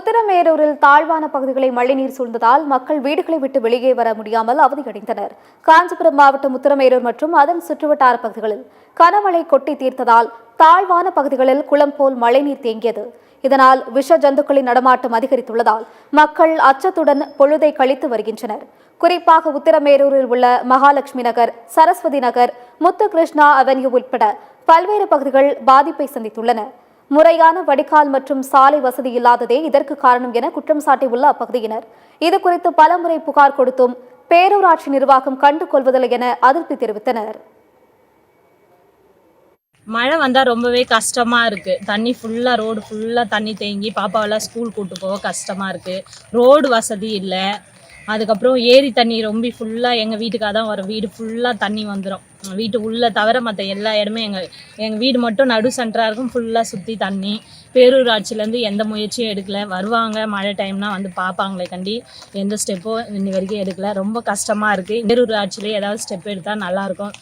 உத்திரமேரூரில் தாழ்வான பகுதிகளை மழைநீர் சூழ்ந்ததால் மக்கள் வீடுகளை விட்டு வெளியே வர முடியாமல் அவதியடைந்தனர். காஞ்சிபுரம் மாவட்டம் உத்திரமேரூர் மற்றும் அதன் சுற்றுவட்டார பகுதிகளில் கனமழை கொட்டி தீர்த்ததால் தாழ்வான பகுதிகளில் குளம் போல் மழைநீர் தேங்கியது. இதனால் விஷ ஜந்துக்களின் நடமாட்டம் அதிகரித்துள்ளதால் மக்கள் அச்சத்துடன் பொழுதை கழித்து வருகின்றனர். குறிப்பாக உத்திரமேரூரில் உள்ள மகாலட்சுமி நகர், சரஸ்வதி நகர், முத்து கிருஷ்ணா அவென்யூ உட்பட பல்வேறு பகுதிகள் பாதிப்பை சந்தித்துள்ளன. முறையான வடிகால் மற்றும் சாலை வசதி இல்லாததே இதற்கு காரணம் என குற்றம் சாட்டியுள்ள அப்பகுதியினர் இதுகுறித்து பலமுறை புகார் கொடுத்தும் பேரூராட்சி நிர்வாகம் கண்டுகொள்வதில்லை என அதிருப்தி தெரிவித்தனர். மழை வந்தால் ரொம்பவே கஷ்டமாக இருக்குது. தண்ணி ஃபுல்லாக ரோடு ஃபுல்லாக தண்ணி தேங்கி பாப்பாவெல்லாம் ஸ்கூல் கூட்டு போக கஷ்டமாக இருக்குது. ரோடு வசதி இல்லை. அதுக்கப்புறம் ஏரி தண்ணி ரொம்ப ஃபுல்லாக எங்கள் வீட்டுக்காக தான் வரும். வீடு ஃபுல்லாக தண்ணி வந்துடும். வீட்டு உள்ளே தவிர மற்ற எல்லா இடமே எங்கள் வீடு மட்டும் நடு சென்டராக இருக்கும். ஃபுல்லாக சுற்றி தண்ணி. பேரூராட்சியிலேருந்து எந்த முயற்சியும் எடுக்கலை. வருவாங்க மழை டைம்னால் வந்து பார்ப்பாங்களே கண்டி எந்த ஸ்டெப்போ இன்னி வரைக்கும் எடுக்கலை. ரொம்ப கஷ்டமாக இருக்குது. பேரூராட்சியிலே ஏதாவது ஸ்டெப் எடுத்தால் நல்லாயிருக்கும்.